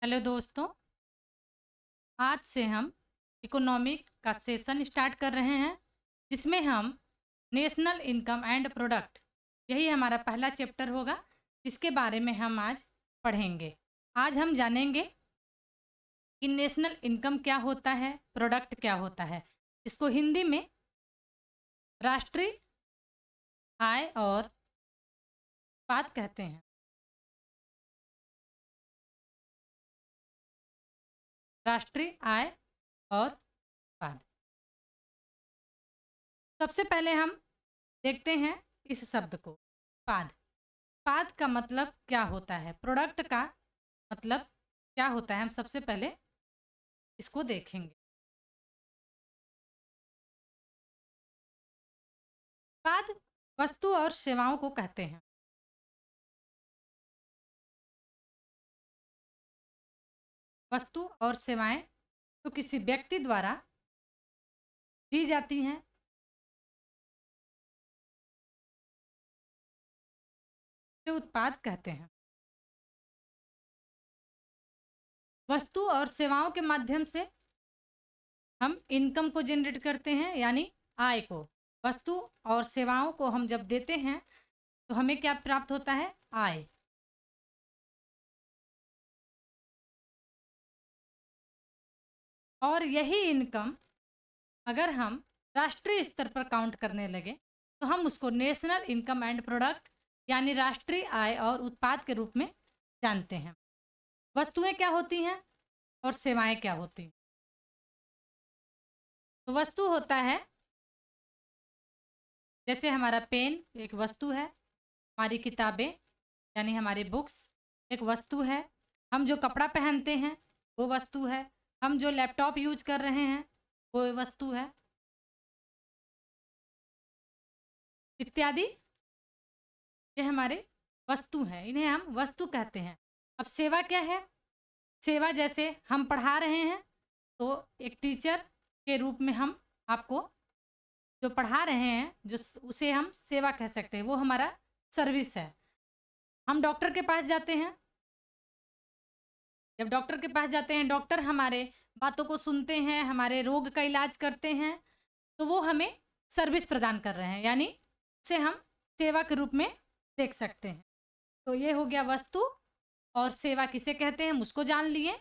Hello दोस्तों, आज से हम इकोनॉमिक का सेशन स्टार्ट कर रहे हैं जिसमें हम नेशनल इनकम एंड प्रोडक्ट यही हमारा पहला चैप्टर होगा जिसके बारे में हम आज पढ़ेंगे। आज हम जानेंगे कि नेशनल इनकम क्या होता है, प्रोडक्ट क्या होता है। इसको हिंदी में राष्ट्रीय आय और उत्पाद कहते हैं। राष्ट्रीय आय और उत्पाद। सबसे पहले हम देखते हैं इस शब्द को, उत्पाद। उत्पाद का मतलब क्या होता है, प्रोडक्ट का मतलब क्या होता है, हम सबसे पहले इसको देखेंगे। उत्पाद वस्तु और सेवाओं को कहते हैं। वस्तु और सेवाएं तो किसी व्यक्ति द्वारा दी जाती हैं, जो उत्पाद कहते हैं। वस्तु और सेवाओं के माध्यम से हम इनकम को जनरेट करते हैं, यानी आय को। वस्तु और सेवाओं को हम जब देते हैं तो हमें क्या प्राप्त होता है, आय। और यही इनकम अगर हम राष्ट्रीय स्तर पर काउंट करने लगे तो हम उसको नेशनल इनकम एंड प्रोडक्ट यानी राष्ट्रीय आय और उत्पाद के रूप में जानते हैं। वस्तुएं क्या होती हैं और सेवाएं क्या होती हैं। तो वस्तु होता है, जैसे हमारा पेन एक वस्तु है, हमारी किताबें यानी हमारी बुक्स एक वस्तु है, हम जो कपड़ा पहनते हैं वो वस्तु है, हम जो लैपटॉप यूज कर रहे हैं वो वस्तु है, इत्यादि। ये हमारे वस्तु हैं, इन्हें हम वस्तु कहते हैं। अब सेवा क्या है, सेवा जैसे हम पढ़ा रहे हैं तो एक टीचर के रूप में हम आपको जो पढ़ा रहे हैं जो उसे हम सेवा कह सकते हैं, वो हमारा सर्विस है। हम डॉक्टर के पास जाते हैं, जब डॉक्टर के पास जाते हैं डॉक्टर हमारे बातों को सुनते हैं, हमारे रोग का इलाज करते हैं, तो वो हमें सर्विस प्रदान कर रहे हैं, यानी उसे हम सेवा के रूप में देख सकते हैं। तो ये हो गया वस्तु और सेवा किसे कहते हैं हम उसको जान लिए।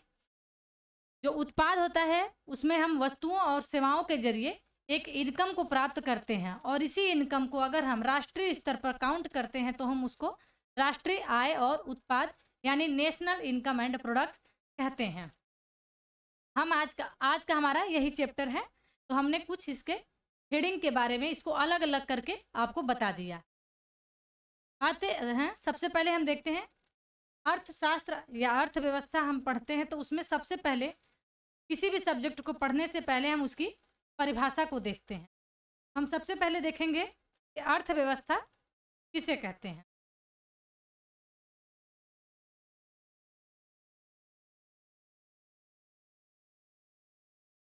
जो उत्पाद होता है उसमें हम वस्तुओं और सेवाओं के जरिए एक इनकम को प्राप्त करते हैं, और इसी इनकम को अगर हम राष्ट्रीय स्तर पर काउंट करते हैं तो हम उसको राष्ट्रीय आय और उत्पाद यानी नेशनल इनकम एंड प्रोडक्ट कहते हैं। हम आज का हमारा यही चैप्टर है, तो हमने कुछ इसके हेडिंग के बारे में इसको अलग अलग करके आपको बता दिया। आते हैं, सबसे पहले हम देखते हैं अर्थशास्त्र या अर्थव्यवस्था हम पढ़ते हैं तो उसमें सबसे पहले किसी भी सब्जेक्ट को पढ़ने से पहले हम उसकी परिभाषा को देखते हैं। हम सबसे पहले देखेंगे कि अर्थव्यवस्था किसे कहते हैं।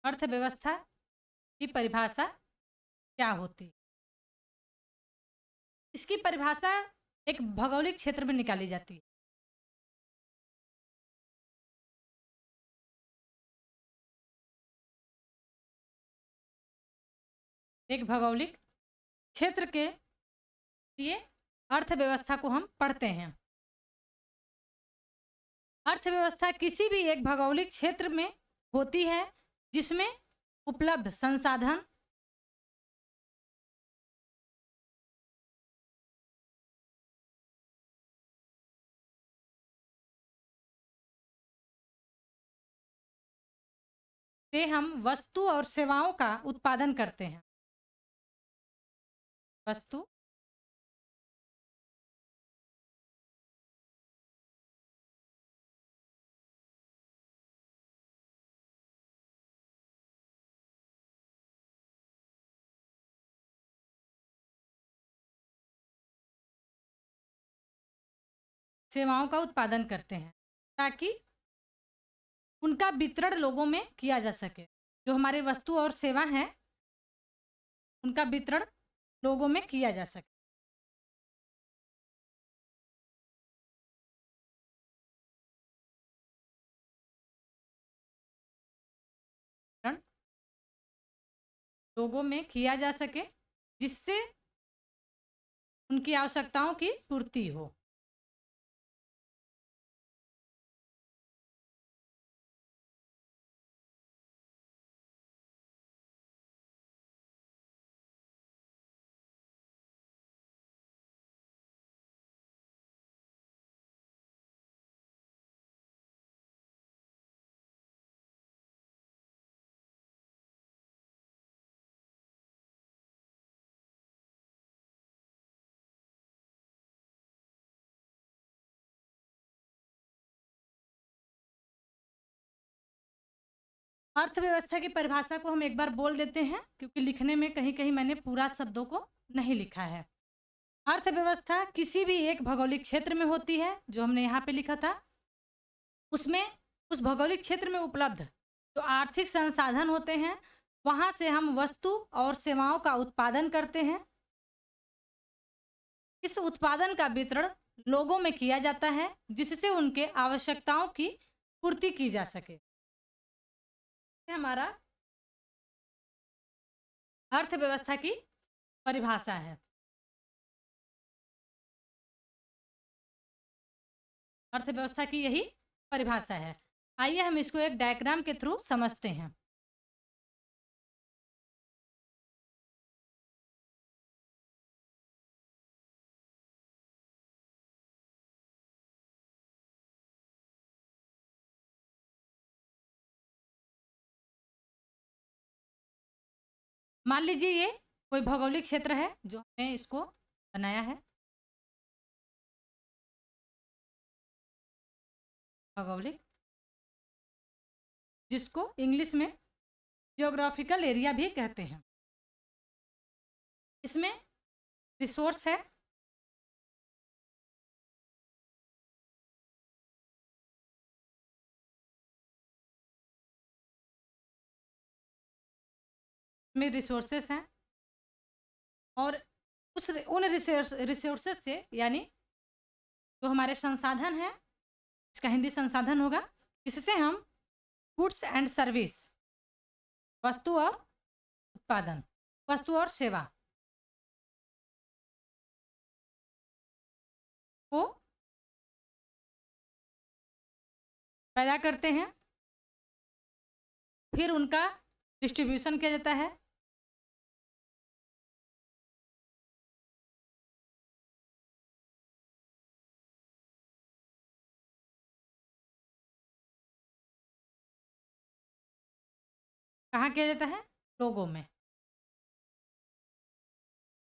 अर्थव्यवस्था की परिभाषा क्या होती है, इसकी परिभाषा एक भौगोलिक क्षेत्र में निकाली जाती है। एक भौगोलिक क्षेत्र के लिए अर्थव्यवस्था को हम पढ़ते हैं। अर्थव्यवस्था किसी भी एक भौगोलिक क्षेत्र में होती है जिसमें उपलब्ध संसाधन से हम वस्तु और सेवाओं का उत्पादन करते हैं। वस्तु सेवाओं का उत्पादन करते हैं ताकि उनका वितरण लोगों में किया जा सके। जो हमारे वस्तु और सेवा हैं उनका वितरण लोगों में किया जा सके। लोगों में किया जा सके, जिससे उनकी आवश्यकताओं की पूर्ति हो। अर्थव्यवस्था की परिभाषा को हम एक बार बोल देते हैं, क्योंकि लिखने में कहीं-कहीं मैंने पूरा शब्दों को नहीं लिखा है। अर्थव्यवस्था किसी भी एक भौगोलिक क्षेत्र में होती है, जो हमने यहाँ पे लिखा था। उसमें उस भौगोलिक क्षेत्र में उपलब्ध जो आर्थिक संसाधन होते हैं, वहाँ से हम वस्तु और सेवाओं का उत्पादन करते हैं। इस उत्पादन का वितरण लोगों में किया जाता है, जिससे उनके आवश्यकताओं की पूर्ति की जा सके। ये हमारा अर्थव्यवस्था की परिभाषा है। अर्थव्यवस्था की यही परिभाषा है। आइए हम इसको एक डायग्राम के थ्रू समझते हैं। मान लीजिए ये कोई भौगोलिक क्षेत्र है जो हमने इसको बनाया है। भौगोलिक, जिसको इंग्लिश में जियोग्राफिकल एरिया भी कहते हैं। इसमें रिसोर्स है, में रिसोर्सेस हैं, और उन रिसोर्सेस से, यानी जो हमारे संसाधन हैं, इसका हिंदी संसाधन होगा, इससे हम गुड्स एंड सर्विस, वस्तु और उत्पादन, वस्तु और सेवा को पैदा करते हैं। फिर उनका डिस्ट्रीब्यूशन किया जाता है। कहाँ किया जाता है? लोगों में।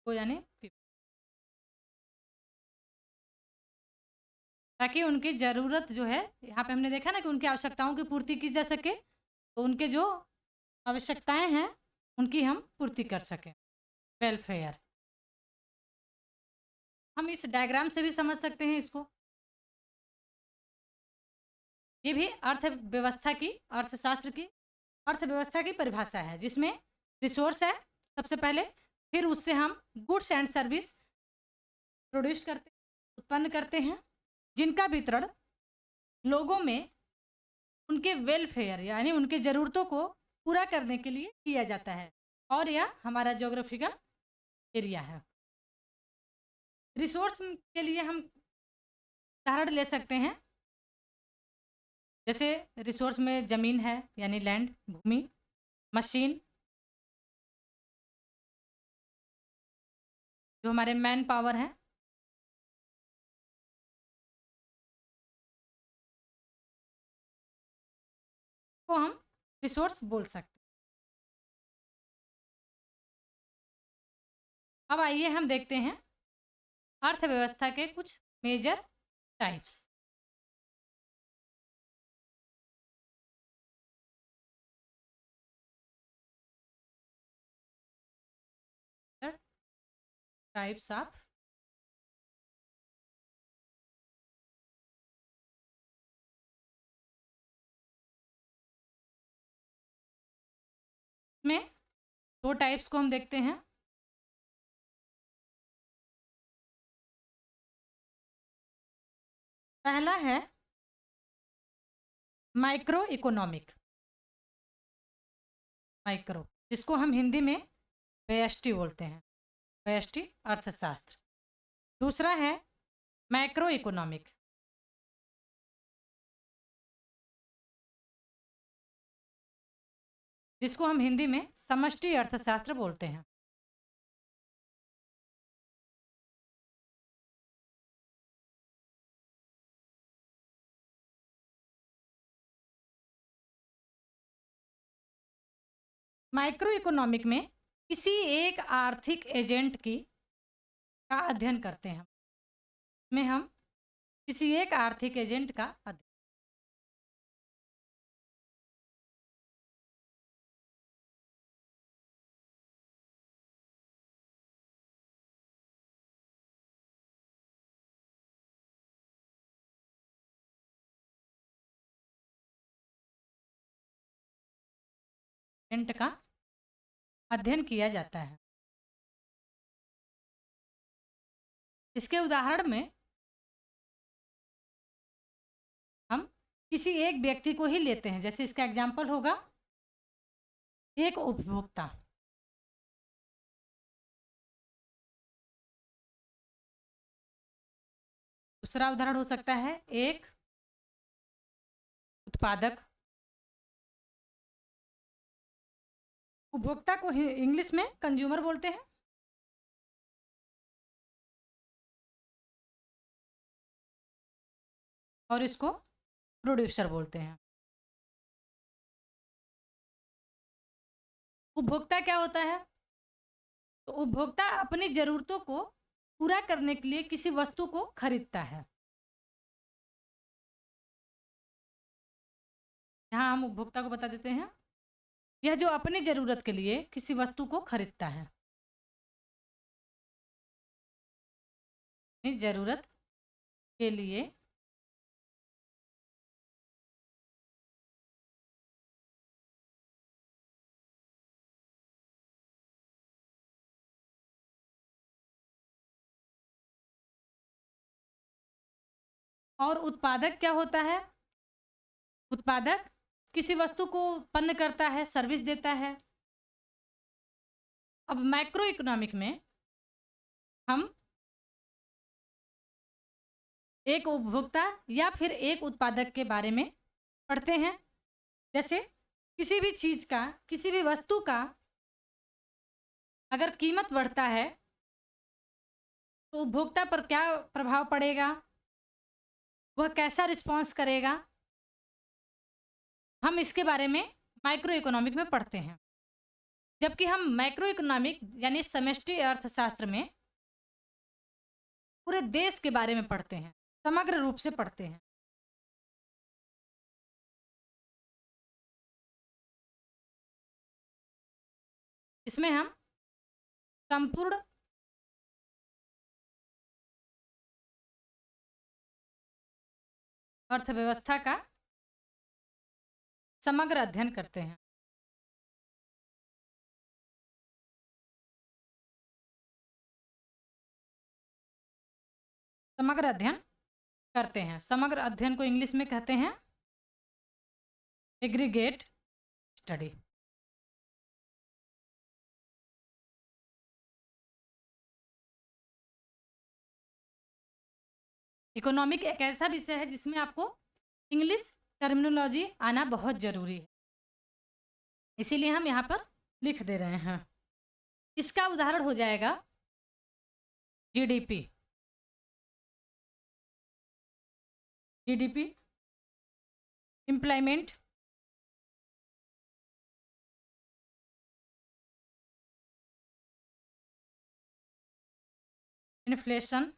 वो यानी ताकि उनकी ज़रूरत जो है, यहाँ पे हमने देखा ना कि उनकी आवश्यकताओं की पूर्ति की जा सके, तो उनके जो आवश्यकताएं हैं उनकी हम पूर्ति कर सकें। वेलफेयर, हम इस डायग्राम से भी समझ सकते हैं इसको। ये भी अर्थव्यवस्था की, अर्थशास्त्र की अर्थव्यवस्था की परिभाषा है, जिसमें रिसोर्स है सबसे पहले, फिर उससे हम गुड्स एंड सर्विस प्रोड्यूस करते, उत्पन्न करते हैं, जिनका वितरण लोगों में उनके वेलफेयर यानी उनके ज़रूरतों को पूरा करने के लिए किया जाता है। और यह हमारा ज्योग्राफिकल एरिया है। रिसोर्स के लिए हम उदाहरण ले सकते हैं, जैसे रिसोर्स में ज़मीन है यानी लैंड, भूमि, मशीन, जो हमारे मैन पावर हैं, को हम रिसोर्स बोल सकते हैं। अब आइए हम देखते हैं अर्थव्यवस्था के कुछ मेजर टाइप्स। टाइप्स ऑफ में दो टाइप्स को हम देखते हैं। पहला है माइक्रो इकोनॉमिक, माइक्रो, जिसको हम हिंदी में व्यष्टि बोलते हैं, व्यष्टि अर्थशास्त्र। दूसरा है मैक्रो इकोनॉमिक, जिसको हम हिंदी में समष्टि अर्थशास्त्र बोलते हैं। माइक्रो इकोनॉमिक में किसी एक आर्थिक एजेंट की का अध्ययन करते हैं, में हम किसी एक आर्थिक एजेंट का अध्ययन। एजेंट का अध्ययन किया जाता है। इसके उदाहरण में हम किसी एक व्यक्ति को ही लेते हैं, जैसे इसका एग्जाम्पल होगा एक उपभोक्ता। दूसरा उदाहरण हो सकता है एक उत्पादक। उपभोक्ता को इंग्लिश में कंज्यूमर बोलते हैं। और इसको प्रोड्यूसर बोलते हैं। उपभोक्ता क्या होता है? तो उपभोक्ता अपनी जरूरतों को पूरा करने के लिए किसी वस्तु को खरीदता है। यहाँ हम उपभोक्ता को बता देते हैं, यह जो अपनी जरूरत के लिए किसी वस्तु को खरीदता है, अपनी जरूरत के लिए और उत्पादक क्या होता है? उत्पादक किसी वस्तु को उत्पन्न करता है, सर्विस देता है। अब मैक्रो इकोनॉमिक में हम एक उपभोक्ता या फिर एक उत्पादक के बारे में पढ़ते हैं। जैसे किसी भी चीज का, किसी भी वस्तु का अगर कीमत बढ़ता है तो उपभोक्ता पर क्या प्रभाव पड़ेगा, वह कैसा रिस्पॉन्स करेगा, हम इसके बारे में माइक्रो इकोनॉमिक में पढ़ते हैं। जबकि हम मैक्रो इकोनॉमिक यानी समष्टि अर्थशास्त्र में पूरे देश के बारे में पढ़ते हैं, समग्र रूप से पढ़ते हैं। इसमें हम संपूर्ण अर्थव्यवस्था का समग्र अध्ययन करते हैं। समग्र अध्ययन करते हैं। समग्र अध्ययन को इंग्लिश में कहते हैं एग्रीगेट स्टडी। इकोनॉमिक एक ऐसा विषय है जिसमें आपको इंग्लिश टर्मिनोलॉजी आना बहुत जरूरी है, इसीलिए हम यहाँ पर लिख दे रहे हैं। इसका उदाहरण हो जाएगा GDP. GDP, employment, inflation,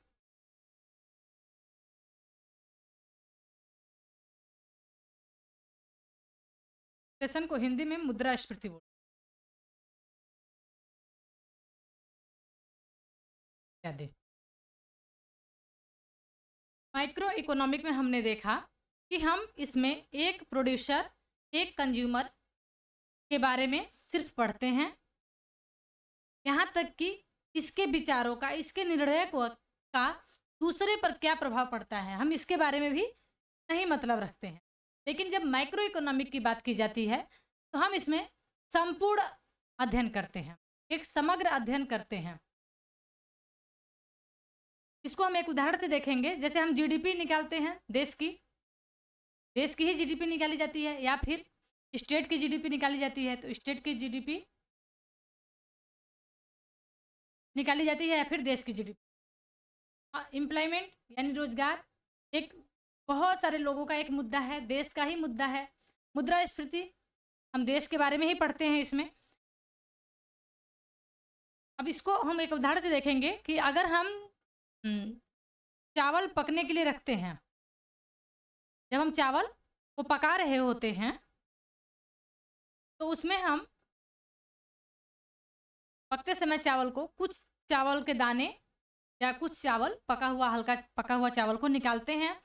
inflation को हिंदी में मुद्रास्फीति बोलते हैं। माइक्रो इकोनॉमिक में हमने देखा कि हम इसमें एक प्रोड्यूसर, एक कंज्यूमर के बारे में सिर्फ पढ़ते हैं, यहाँ तक कि इसके विचारों का, इसके निर्णय को का दूसरे पर क्या प्रभाव पड़ता है, हम इसके बारे में भी नहीं मतलब रखते हैं। लेकिन जब माइक्रो इकोनॉमिक की बात की जाती है तो हम इसमें संपूर्ण अध्ययन करते हैं। एक समग्र अध्ययन करते हैं। इसको हम एक उदाहरण से देखेंगे। जैसे हम जीडीपी निकालते हैं देश की ही जीडीपी निकाली जाती है, या फिर स्टेट की जीडीपी निकाली जाती है, तो स्टेट की जीडीपी निकाली जाती है, या फिर देश की जीडीपी। एम्प्लॉयमेंट यानी रोजगार एक बहुत सारे लोगों का एक मुद्दा है, देश का ही मुद्दा है। मुद्रास्फीति, हम देश के बारे में ही पढ़ते हैं इसमें। अब इसको हम एक उदाहरण से देखेंगे कि अगर हम चावल पकने के लिए रखते हैं, जब हम चावल को पका रहे होते हैं, तो उसमें हम पकते समय चावल को, कुछ चावल के दाने या कुछ चावल पका हुआ, हल्का पका हुआ चावल को निकालते हैं,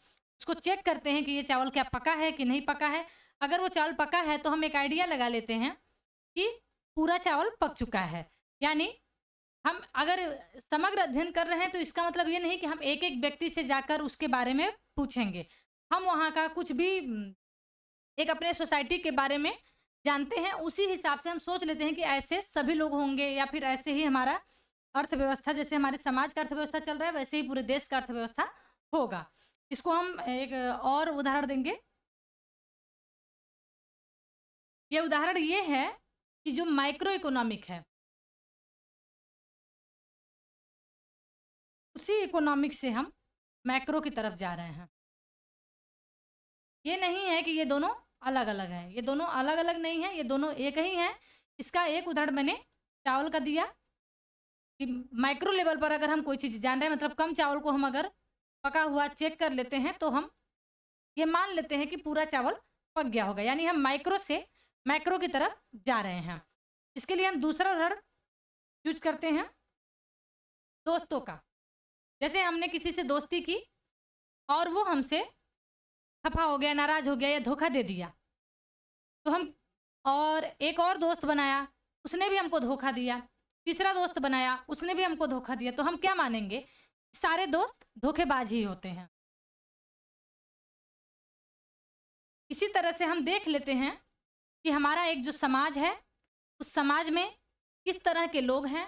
उसको चेक करते हैं कि ये चावल क्या पका है कि नहीं पका है। अगर वो चावल पका है तो हम एक आइडिया लगा लेते हैं कि पूरा चावल पक चुका है। यानी हम अगर समग्र अध्ययन कर रहे हैं तो इसका मतलब ये नहीं कि हम एक एक व्यक्ति से जाकर उसके बारे में पूछेंगे। हम वहाँ का कुछ भी एक अपने सोसाइटी के बारे में जानते हैं, उसी हिसाब से हम सोच लेते हैं कि ऐसे सभी लोग होंगे, या फिर ऐसे ही हमारा अर्थव्यवस्था, जैसे हमारे समाज का अर्थव्यवस्था चल रहा है वैसे ही पूरे देश का अर्थव्यवस्था होगा। इसको हम एक और उदाहरण देंगे। ये उदाहरण ये है कि जो माइक्रो इकोनॉमिक है, उसी इकोनॉमिक से हम मैक्रो की तरफ जा रहे हैं। ये नहीं है कि ये दोनों अलग अलग हैं, ये दोनों अलग अलग नहीं है, ये दोनों एक ही हैं। इसका एक उदाहरण मैंने चावल का दिया कि माइक्रो लेवल पर अगर हम कोई चीज़ जान रहे हैं, मतलब कम चावल को हम अगर पका हुआ चेक कर लेते हैं, तो हम ये मान लेते हैं कि पूरा चावल पक गया होगा। यानी हम माइक्रो से मैक्रो की तरफ जा रहे हैं। इसके लिए हम दूसरा उदाहरण यूज करते हैं दोस्तों का। जैसे हमने किसी से दोस्ती की और वो हमसे खफा हो गया, नाराज हो गया या धोखा दे दिया, तो हम और एक और दोस्त बनाया, उसने भी हमको धोखा दिया। तीसरा दोस्त बनाया, उसने भी हमको धोखा दिया। तो हम क्या मानेंगे? सारे दोस्त धोखेबाज ही होते हैं। इसी तरह से हम देख लेते हैं कि हमारा एक जो समाज है, उस समाज में किस तरह के लोग हैं,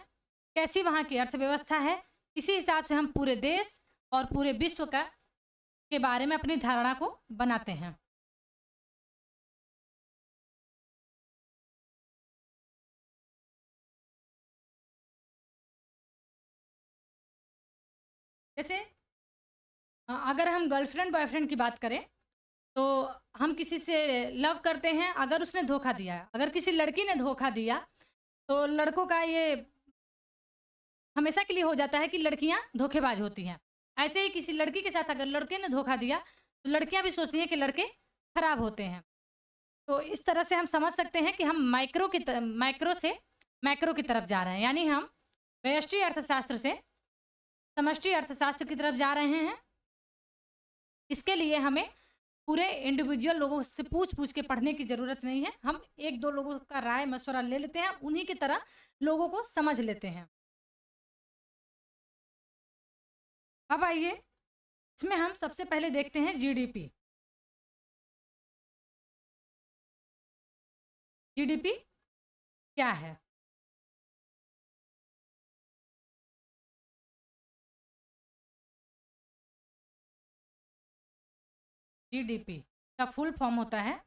कैसी वहाँ की अर्थव्यवस्था है। इसी हिसाब से हम पूरे देश और पूरे विश्व का के बारे में अपनी धारणा को बनाते हैं। जैसे अगर हम गर्लफ्रेंड बॉयफ्रेंड की बात करें, तो हम किसी से लव करते हैं, अगर उसने धोखा दिया, अगर किसी लड़की ने धोखा दिया, तो लड़कों का ये हमेशा के लिए हो जाता है कि लड़कियां धोखेबाज होती हैं। ऐसे ही किसी लड़की के साथ अगर लड़के ने धोखा दिया, तो लड़कियां भी सोचती हैं कि लड़के खराब होते हैं। तो इस तरह से हम समझ सकते हैं कि हम माइक्रो से मैक्रो की तरफ जा रहे हैं। यानी हम व्यष्टि अर्थशास्त्र से समष्टि अर्थशास्त्र की तरफ जा रहे हैं। इसके लिए हमें पूरे इंडिविजुअल लोगों से पूछ पूछ के पढ़ने की ज़रूरत नहीं है। हम एक दो लोगों का राय मशवरा ले लेते हैं, उन्हीं की तरह लोगों को समझ लेते हैं। अब आइए, इसमें हम सबसे पहले देखते हैं जीडीपी। जीडीपी क्या है? जीडीपी का फुल फॉर्म होता है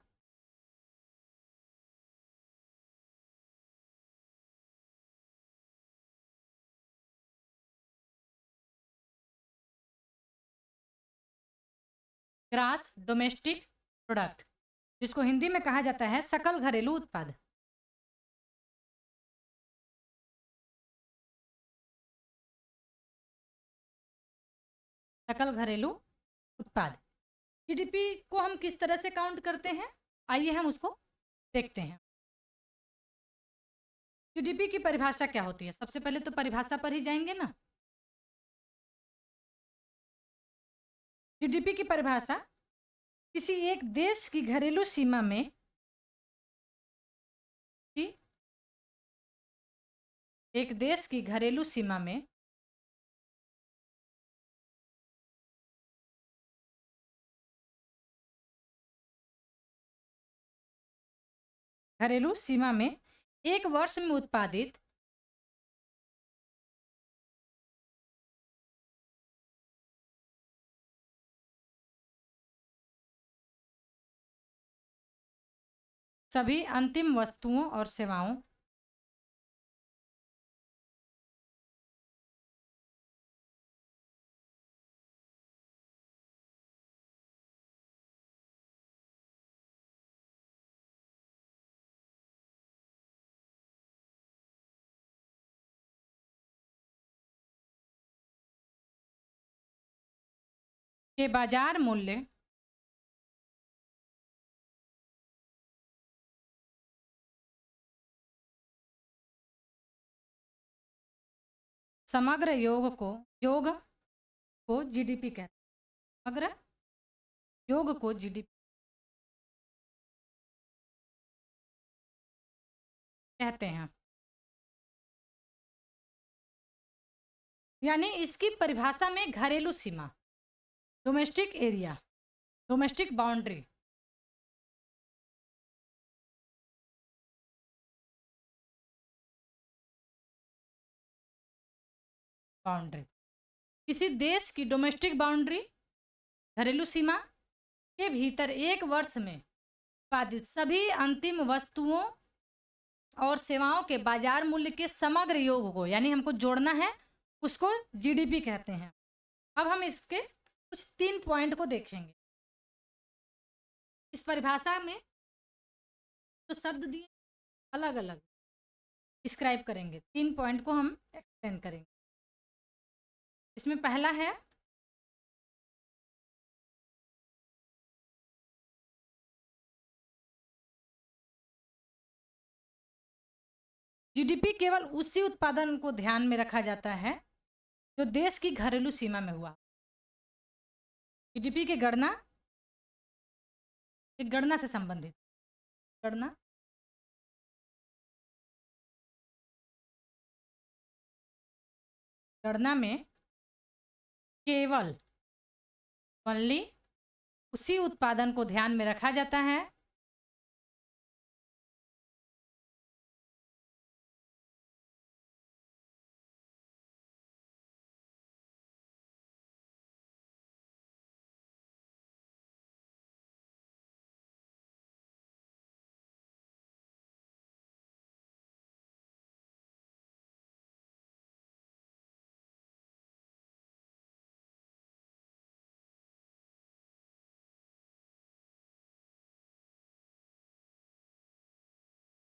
ग्रास डोमेस्टिक प्रोडक्ट, जिसको हिंदी में कहा जाता है सकल घरेलू उत्पाद। सकल घरेलू उत्पाद। जीडीपी को हम किस तरह से काउंट करते हैं, आइए हम उसको देखते हैं। जीडीपी की परिभाषा क्या होती है? सबसे पहले तो परिभाषा पर ही जाएंगे ना। जीडीपी की परिभाषा किसी एक देश की घरेलू सीमा में कि एक देश की घरेलू सीमा में घरेलू सीमा में एक वर्ष में उत्पादित सभी अंतिम वस्तुओं और सेवाओं के बाजार मूल्य समग्र योग को जीडीपी कहते हैं। समग्र योग को जीडीपी कहते हैं। यानी इसकी परिभाषा में घरेलू सीमा, domestic area, domestic boundary, boundary किसी देश की डोमेस्टिक बाउंड्री, घरेलू सीमा के भीतर एक वर्ष में उत्पादित सभी अंतिम वस्तुओं और सेवाओं के बाजार मूल्य के समग्र योग को, यानी हमको जोड़ना है, उसको जीडीपी कहते हैं। अब हम इसके कुछ 3 पॉइंट को देखेंगे। इस परिभाषा में जो शब्द दिए अलग अलग डिस्क्राइब करेंगे, 3 पॉइंट को हम एक्सप्लेन करेंगे। इसमें पहला है जीडीपी केवल उसी उत्पादन को ध्यान में रखा जाता है जो देश की घरेलू सीमा में हुआ। जीडीपी की गणना एक गणना से संबंधित, गणना में केवल ओनली उसी उत्पादन को ध्यान में रखा जाता है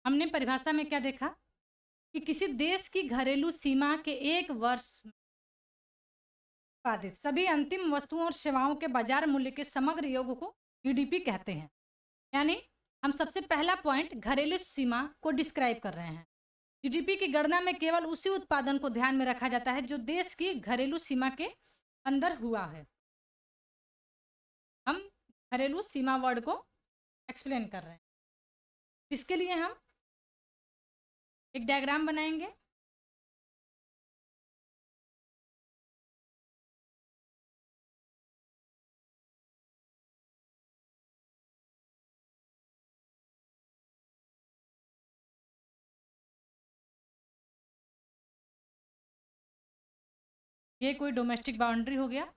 हमने परिभाषा में क्या देखा कि किसी देश की घरेलू सीमा के एक वर्ष में उत्पादित सभी अंतिम वस्तुओं और सेवाओं के बाजार मूल्य के समग्र योग को जीडीपी कहते हैं। यानी हम सबसे पहला पॉइंट घरेलू सीमा को डिस्क्राइब कर रहे हैं। जीडीपी की गणना में केवल उसी उत्पादन को ध्यान में रखा जाता है जो देश की घरेलू सीमा के अंदर हुआ है। हम घरेलू सीमा वर्ड को एक्सप्लेन कर रहे हैं। इसके लिए हम एक डायग्राम बनाएंगे। ये कोई डोमेस्टिक बाउंड्री हो गया।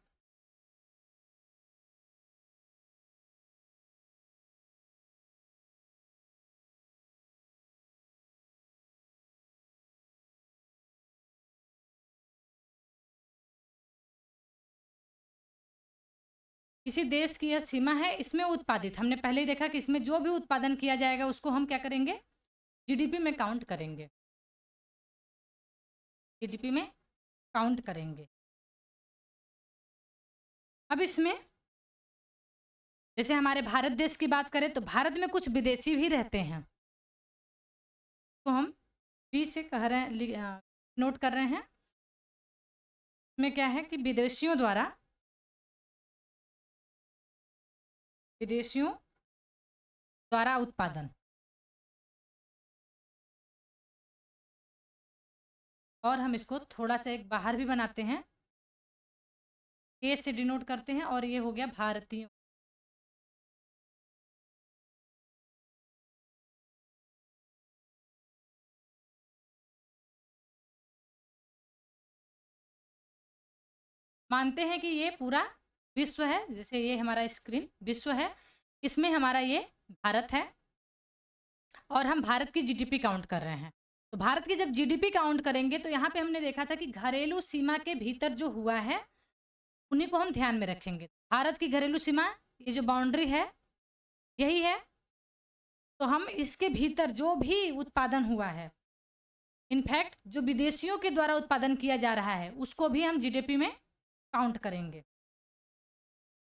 किसी देश की यह सीमा है, इसमें उत्पादित, हमने पहले ही देखा कि इसमें जो भी उत्पादन किया जाएगा उसको हम क्या करेंगे, जीडीपी में काउंट करेंगे। जीडीपी में काउंट करेंगे। अब इसमें जैसे हमारे भारत देश की बात करें तो भारत में कुछ विदेशी भी रहते हैं, तो हम बी से कह रहे हैं, नोट कर रहे हैं। इसमें क्या है कि विदेशियों द्वारा उत्पादन, और हम इसको थोड़ा सा एक बाहर भी बनाते हैं, ए से डिनोट करते हैं, और ये हो गया भारतीयों। मानते हैं कि ये पूरा विश्व है, जैसे ये हमारा स्क्रीन विश्व है, इसमें हमारा ये भारत है, और हम भारत की जीडीपी काउंट कर रहे हैं। तो भारत की जब जीडीपी काउंट करेंगे तो यहाँ पे हमने देखा था कि घरेलू सीमा के भीतर जो हुआ है उन्हीं को हम ध्यान में रखेंगे। भारत की घरेलू सीमा ये जो बाउंड्री है यही है, तो हम इसके भीतर जो भी उत्पादन हुआ है, इनफैक्ट जो विदेशियों के द्वारा उत्पादन किया जा रहा है उसको भी हम जीडीपी में काउंट करेंगे।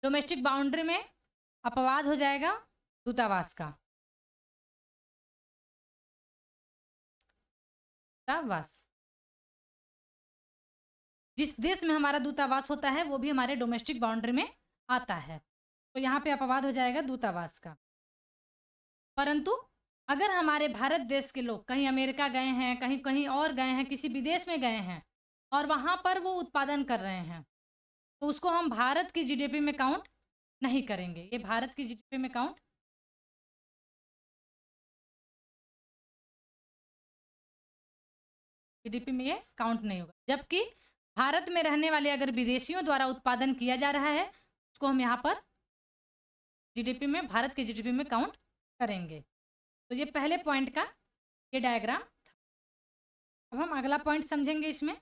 डोमेस्टिक बाउंड्री में अपवाद हो जाएगा दूतावास का। दूतावास जिस देश में हमारा दूतावास होता है वो भी हमारे डोमेस्टिक बाउंड्री में आता है, तो यहाँ पे अपवाद हो जाएगा दूतावास का। परंतु अगर हमारे भारत देश के लोग कहीं अमेरिका गए हैं, कहीं कहीं और गए हैं, किसी विदेश में गए हैं और वहाँ पर वो उत्पादन कर रहे हैं, तो उसको हम भारत की जीडीपी में काउंट नहीं करेंगे। ये भारत की जीडीपी में काउंट जीडीपी में ये काउंट नहीं होगा। जबकि भारत में रहने वाले अगर विदेशियों द्वारा उत्पादन किया जा रहा है उसको हम यहाँ पर जीडीपी में, भारत के जीडीपी में काउंट करेंगे। तो ये पहले पॉइंट का ये डायग्राम था। अब हम अगला पॉइंट समझेंगे इसमें।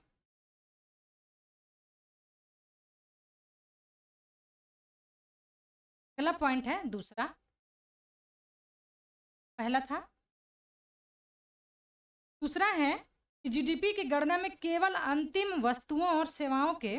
अगला पॉइंट है दूसरा, पहला था, दूसरा है कि जीडीपी की गणना में केवल अंतिम वस्तुओं और सेवाओं के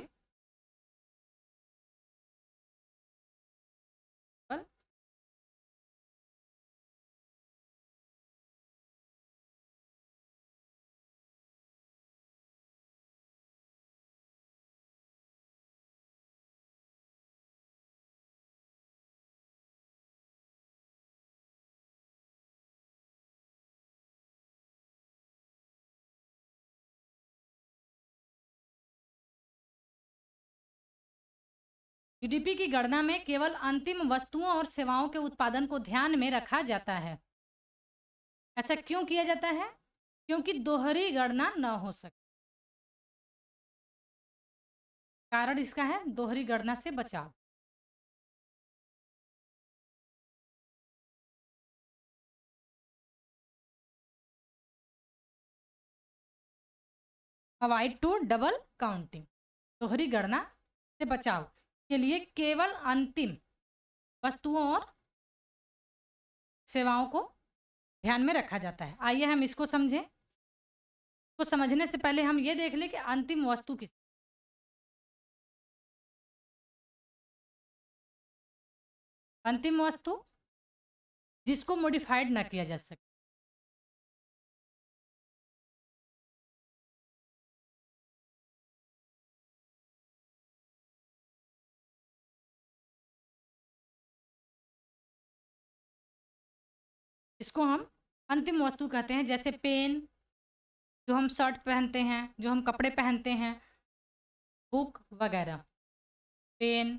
जीडीपी की गणना में केवल अंतिम वस्तुओं और सेवाओं के उत्पादन को ध्यान में रखा जाता है। ऐसा क्यों किया जाता है? क्योंकि दोहरी गणना न हो सके। कारण इसका है दोहरी गणना से बचाव। अवॉइड टू डबल काउंटिंग, दोहरी गणना से बचाव के लिए केवल अंतिम वस्तुओं और सेवाओं को ध्यान में रखा जाता है। आइए हम इसको समझें। को समझने से पहले हम ये देख लें कि अंतिम वस्तु किस, अंतिम वस्तु जिसको मॉडिफाइड ना किया जा सके। इसको हम अंतिम वस्तु कहते हैं। जैसे पेन जो हम शर्ट पहनते हैं, जो हम कपड़े पहनते हैं, बुक वगैरह। पेन,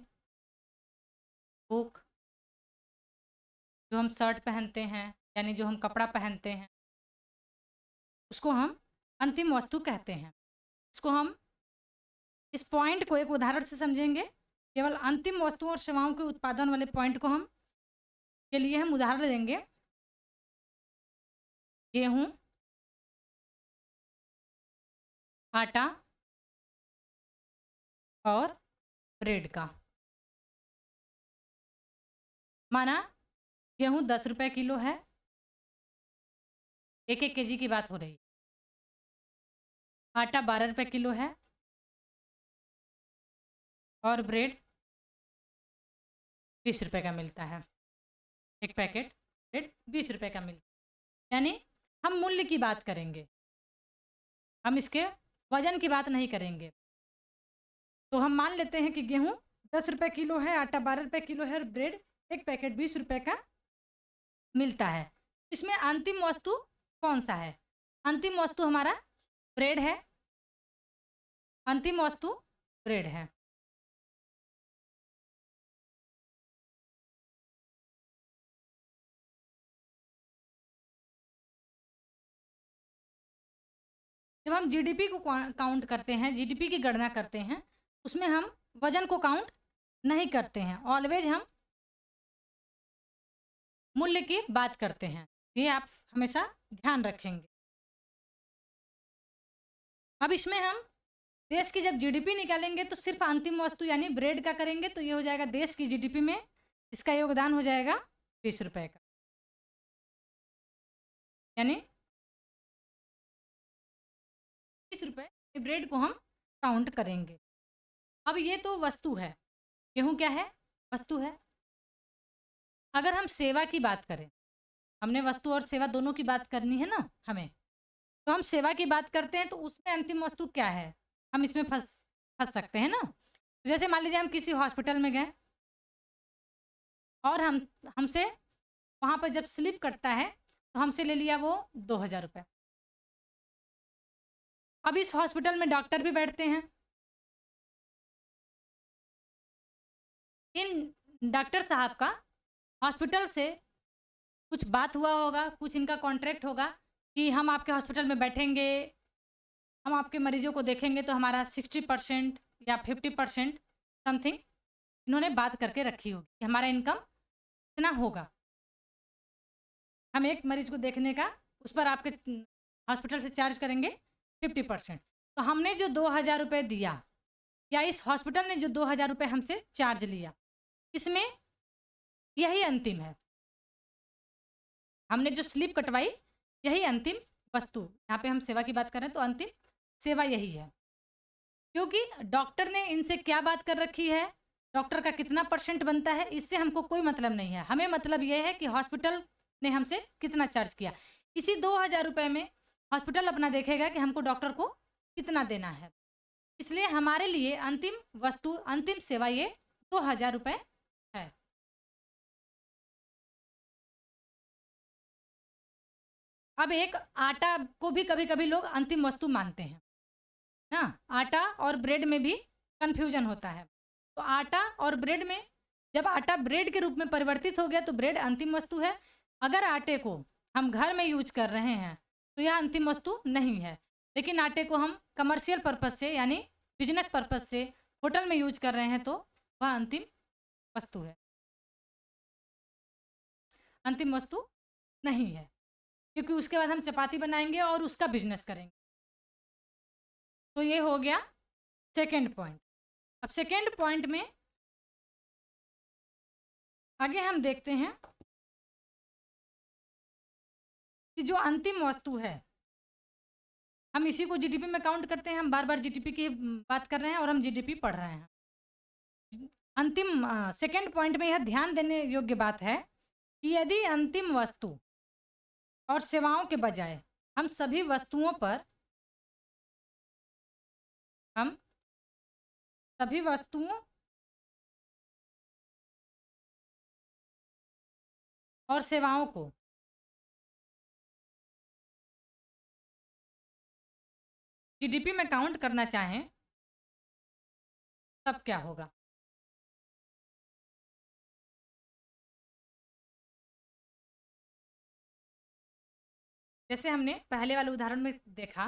बुक जो हम शर्ट पहनते हैं यानी जो हम कपड़ा पहनते हैं उसको हम अंतिम वस्तु कहते हैं। इसको हम इस पॉइंट को एक उदाहरण से समझेंगे। केवल अंतिम वस्तुओं और सेवाओं के उत्पादन वाले पॉइंट को हम के लिए हम उदाहरण देंगे गेहूं, आटा और ब्रेड का। माना गेहूं 10 रुपये किलो है, 1-1 केजी की बात हो रही। आटा 12 रुपये किलो है और ब्रेड 20 रुपये का मिलता है। एक पैकेट ब्रेड 20 रुपये का मिलता है। यानी हम मूल्य की बात करेंगे, हम इसके वजन की बात नहीं करेंगे। तो हम मान लेते हैं कि गेहूं 10 रुपये किलो है, आटा 12 रुपये किलो है और ब्रेड एक पैकेट 20 रुपये का मिलता है। इसमें अंतिम वस्तु कौन सा है? अंतिम वस्तु हमारा ब्रेड है। अंतिम वस्तु ब्रेड है। जब हम जीडीपी को काउंट करते हैं, जीडीपी की गणना करते हैं, उसमें हम वजन को काउंट नहीं करते हैं। ऑलवेज हम मूल्य की बात करते हैं। ये आप हमेशा ध्यान रखेंगे। अब इसमें हम देश की जब जीडीपी निकालेंगे तो सिर्फ अंतिम वस्तु यानी ब्रेड का करेंगे तो ये हो जाएगा देश की जीडीपी में इसका योगदान हो जाएगा 20 रुपए का, यानी 20 रुपए ब्रेड को हम काउंट करेंगे। अब ये तो वस्तु है, गेहूं क्या है? वस्तु है। अगर हम सेवा की बात करें, हमने वस्तु और सेवा दोनों की बात करनी है ना हमें, तो हम सेवा की बात करते हैं तो उसमें अंतिम वस्तु क्या है, हम इसमें फंस फंस सकते हैं ना। जैसे मान लीजिए हम किसी हॉस्पिटल में गए और हमसे वहाँ पर जब स्लिप कटता है तो हमसे ले लिया वो 2000 रुपये। अब इस हॉस्पिटल में डॉक्टर भी बैठते हैं, इन डॉक्टर साहब का हॉस्पिटल से कुछ बात हुआ होगा, कुछ इनका कॉन्ट्रैक्ट होगा कि हम आपके हॉस्पिटल में बैठेंगे, हम आपके मरीजों को देखेंगे तो हमारा 60% या 50% समथिंग इन्होंने बात करके रखी होगी कि हमारा इनकम इतना होगा। हम एक मरीज को देखने का उस पर आपके हॉस्पिटल से चार्ज करेंगे 50%। तो हमने जो 2000 रुपये दिया या इस हॉस्पिटल ने जो 2000 रुपये हमसे चार्ज लिया, इसमें यही अंतिम है। हमने जो स्लिप कटवाई यही अंतिम वस्तु, यहाँ पे हम सेवा की बात कर रहे हैं तो अंतिम सेवा यही है। क्योंकि डॉक्टर ने इनसे क्या बात कर रखी है, डॉक्टर का कितना % बनता है, इससे हमको कोई मतलब नहीं है। हमें मतलब ये है कि हॉस्पिटल ने हमसे कितना चार्ज किया। इसी 2000 रुपये में हॉस्पिटल अपना देखेगा कि हमको डॉक्टर को कितना देना है। इसलिए हमारे लिए अंतिम वस्तु, अंतिम सेवा ये 2000 रुपये है। अब एक आटा को भी कभी कभी लोग अंतिम वस्तु मानते हैं ना, आटा और ब्रेड में भी कंफ्यूजन होता है। तो आटा और ब्रेड में जब आटा ब्रेड के रूप में परिवर्तित हो गया तो ब्रेड अंतिम वस्तु है। अगर आटे को हम घर में यूज कर रहे हैं तो यह अंतिम वस्तु नहीं है। लेकिन आटे को हम कमर्शियल पर्पज से यानी बिजनेस पर्पज से होटल में यूज कर रहे हैं तो वह अंतिम वस्तु है, अंतिम वस्तु नहीं है। क्योंकि उसके बाद हम चपाती बनाएंगे और उसका बिजनेस करेंगे। तो ये हो गया सेकेंड पॉइंट। अब सेकेंड पॉइंट में आगे हम देखते हैं कि जो अंतिम वस्तु है, हम इसी को जीडीपी में काउंट करते हैं। हम बार बार जीडीपी की बात कर रहे हैं और हम जीडीपी पढ़ रहे हैं। अंतिम सेकेंड पॉइंट में यह ध्यान देने योग्य बात है कि यदि अंतिम वस्तु और सेवाओं के बजाय हम सभी वस्तुओं और सेवाओं को जीडीपी में काउंट करना चाहें तब क्या होगा। जैसे हमने पहले वाले उदाहरण में देखा,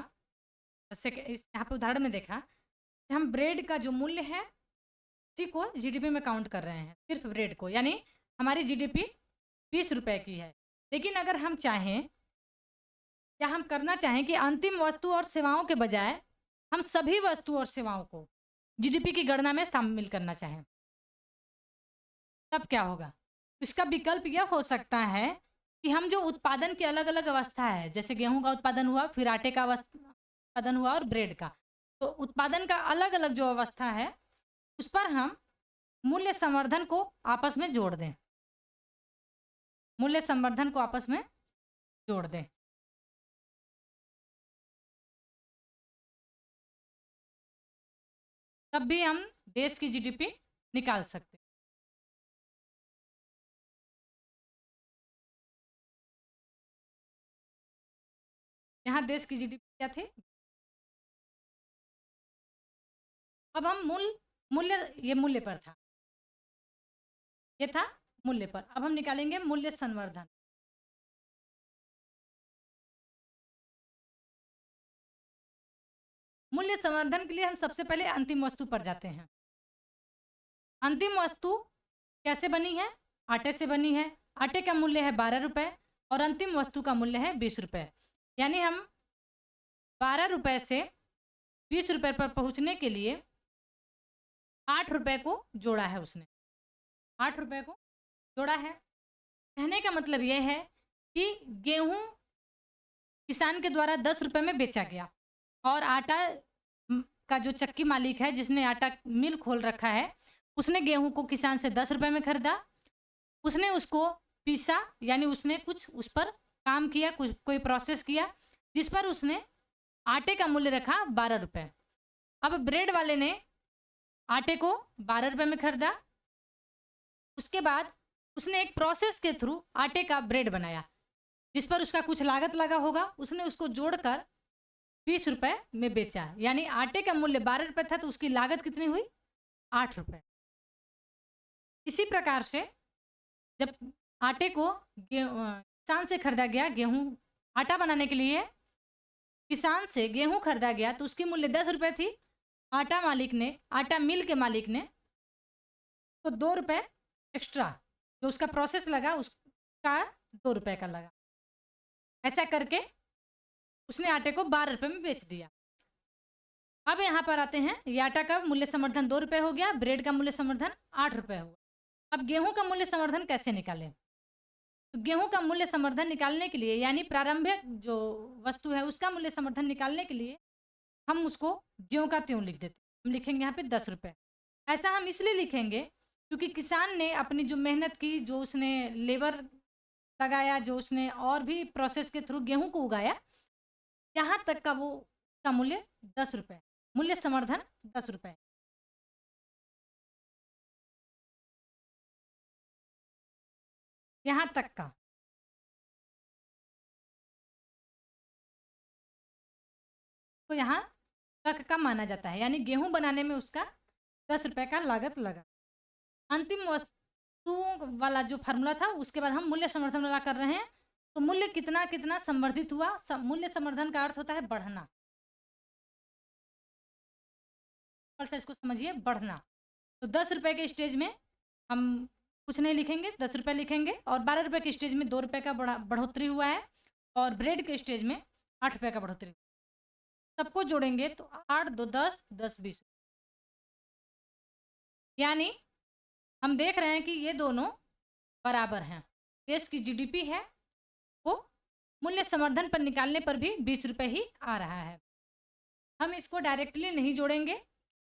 जैसे इस यहाँ पे उदाहरण में देखा कि हम ब्रेड का जो मूल्य है उसी को जीडीपी में काउंट कर रहे हैं, सिर्फ ब्रेड को, यानी हमारी जीडीपी 20 रुपए की है। लेकिन अगर हम चाहें या हम करना चाहें कि अंतिम वस्तु और सेवाओं के बजाय हम सभी वस्तु और सेवाओं को जीडीपी की गणना में शामिल करना चाहें तब क्या होगा। इसका विकल्प यह हो सकता है कि हम जो उत्पादन की अलग अलग अवस्था है, जैसे गेहूं का उत्पादन हुआ, फिर आटे का उत्पादन हुआ और ब्रेड का, तो उत्पादन का अलग अलग जो अवस्था है उस पर हम मूल्य संवर्धन को आपस में जोड़ दें, मूल्य संवर्धन को आपस में जोड़ दें। तब भी हम देश की जीडीपी निकाल सकते हैं। यहाँ देश की जीडीपी क्या थी। अब हम मूल्य, ये मूल्य पर था, ये था मूल्य पर। अब हम निकालेंगे मूल्य संवर्धन। मूल्य संवर्धन के लिए हम सबसे पहले अंतिम वस्तु पर जाते हैं। अंतिम वस्तु कैसे बनी है, आटे से बनी है। आटे का मूल्य है 12 रुपए और अंतिम वस्तु का मूल्य है 20 रुपये। यानी हम 12 रुपये से 20 रुपये पर पहुंचने के लिए 8 रुपये को जोड़ा है उसने, 8 रुपये को जोड़ा है। कहने का मतलब यह है कि गेहूं किसान के द्वारा 10 रुपये में बेचा गया और आटा का जो चक्की मालिक है जिसने आटा मिल खोल रखा है उसने गेहूं को किसान से 10 रुपये में खरीदा, उसने उसको पीसा, यानी उसने कुछ उस पर काम किया, कुछ कोई प्रोसेस किया जिस पर उसने आटे का मूल्य रखा 12 रुपये। अब ब्रेड वाले ने आटे को 12 रुपये में खरीदा, उसके बाद उसने एक प्रोसेस के थ्रू आटे का ब्रेड बनाया जिस पर उसका कुछ लागत लगा होगा, उसने उसको जोड़कर 20 रुपये में बेचा। यानी आटे का मूल्य 12 रुपये था तो उसकी लागत कितनी हुई? 8 रुपये। इसी प्रकार से जब आटे को किसान से खरीदा गया, गेहूं आटा बनाने के लिए किसान से गेहूं खरीदा गया तो उसकी मूल्य 10 रुपये थी। आटा मिल के मालिक ने तो 2 रुपये एक्स्ट्रा जो उसका प्रोसेस लगा उसका 2 रुपये का लगा। ऐसा करके उसने आटे को 12 रुपये में बेच दिया। अब यहाँ पर आते हैं, ये आटा का मूल्य संवर्धन 2 रुपये हो गया, ब्रेड का मूल्य संवर्धन 8 रुपये हुआ। अब गेहूं का मूल्य संवर्धन कैसे निकालें? तो गेहूं का मूल्य संवर्धन निकालने के लिए, यानी प्रारंभिक जो वस्तु है उसका मूल्य संवर्धन निकालने के लिए हम उसको ज्यों का त्यों लिख देते। हम लिखेंगे यहाँ पे 10 रुपये। ऐसा हम इसलिए लिखेंगे क्योंकि किसान ने अपनी जो मेहनत की, जो उसने लेबर लगाया, जो उसने और भी प्रोसेस के थ्रू गेहूं को उगाया, यहाँ तक का वो का मूल्य 10 रुपये, मूल्य संवर्धन 10 रुपये। यहाँ तक का तो यहाँ तक का माना जाता है, यानी गेहूं बनाने में उसका 10 रुपये का लागत लगा। अंतिम वस्तुओं वाला जो फार्मूला था उसके बाद हम मूल्य संवर्धन वाला कर रहे हैं। तो मूल्य कितना कितना संवर्धित हुआ? मूल्य संवर्धन का अर्थ होता है बढ़ना। से इसको समझिए, बढ़ना। तो 10 रुपये के स्टेज में हम कुछ नहीं लिखेंगे, 10 रुपये लिखेंगे, और 12 रुपये के स्टेज में 2 रुपये का बढ़ोतरी हुआ है, और ब्रेड के स्टेज में 8 रुपये का बढ़ोतरी। सबको जोड़ेंगे तो 8 2 10 10 20, यानी हम देख रहे हैं कि ये दोनों बराबर हैं। देश की जीडीपी है वो मूल्य संवर्धन पर निकालने पर भी 20 रुपये ही आ रहा है। हम इसको डायरेक्टली नहीं जोड़ेंगे।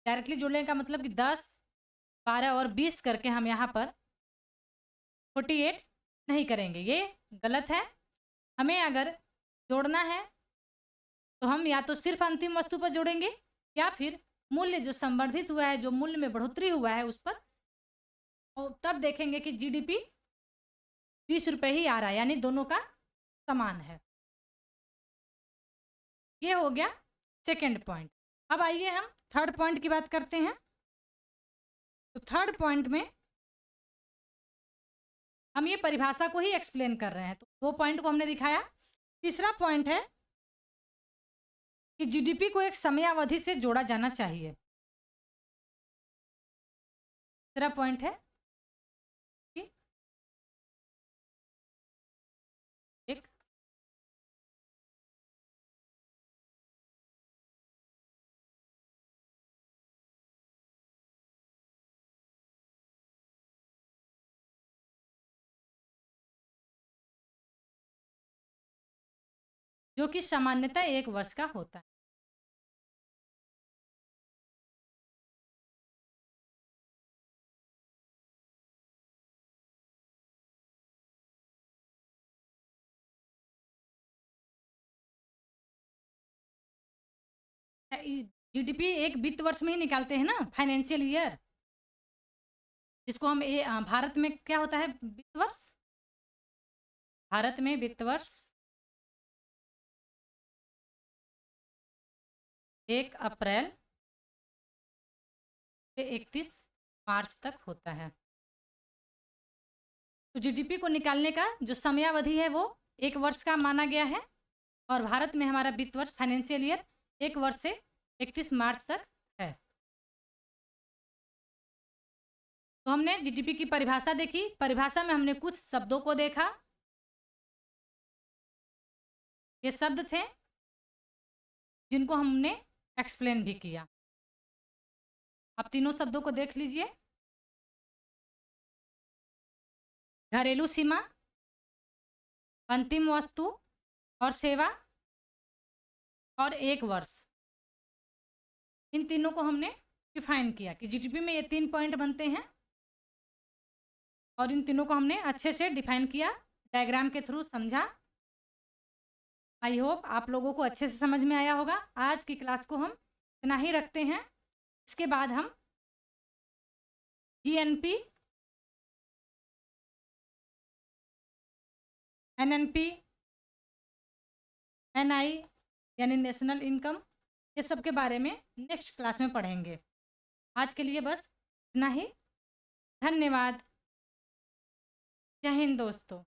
डायरेक्टली जोड़ने का मतलब कि 10 12 और 20 करके हम यहाँ पर 48 नहीं करेंगे, ये गलत है। हमें अगर जोड़ना है तो हम या तो सिर्फ अंतिम वस्तु पर जोड़ेंगे या फिर मूल्य जो संवर्धित हुआ है, जो मूल्य में बढ़ोतरी हुआ है उस पर, और तब देखेंगे कि जीडीपी 20 रुपये ही आ रहा है, यानी दोनों का समान है। ये हो गया सेकेंड पॉइंट। अब आइए हम थर्ड पॉइंट की बात करते हैं। तो थर्ड पॉइंट में हम ये परिभाषा को ही एक्सप्लेन कर रहे हैं। तो 2 पॉइंट को हमने दिखाया। तीसरा पॉइंट है कि जीडीपी को एक समयावधि से जोड़ा जाना चाहिए। तीसरा पॉइंट है कि एक जो कि सामान्यतः 1 वर्ष का होता है। जीडीपी एक वित्त वर्ष में ही निकालते हैं ना, फाइनेंशियल ईयर, जिसको हम भारत में क्या होता है वित्त वर्ष? भारत में वित्त वर्ष 1 अप्रैल से 31 मार्च तक होता है। तो जीडीपी को निकालने का जो समयावधि है वो 1 वर्ष का माना गया है, और भारत में हमारा वित्त वर्ष फाइनेंशियल ईयर 1 वर्ष से 31 मार्च तक है। तो हमने जीडीपी की परिभाषा देखी। परिभाषा में हमने कुछ शब्दों को देखा। ये शब्द थे जिनको हमने एक्सप्लेन भी किया। आप तीनों शब्दों को देख लीजिए। घरेलू सीमा, अंतिम वस्तु और सेवा और 1 वर्ष। इन तीनों को हमने डिफाइन किया कि जीडीपी में ये 3 पॉइंट बनते हैं और इन तीनों को हमने अच्छे से डिफाइन किया, डायग्राम के थ्रू समझा। आई होप आप लोगों को अच्छे से समझ में आया होगा। आज की क्लास को हम इतना ही रखते हैं। इसके बाद हम जीएनपी, एनएनपी, एनआई यानी नेशनल इनकम, ये सब के बारे में नेक्स्ट क्लास में पढ़ेंगे। आज के लिए बस इतना ही। धन्यवाद। जय हिंद दोस्तों।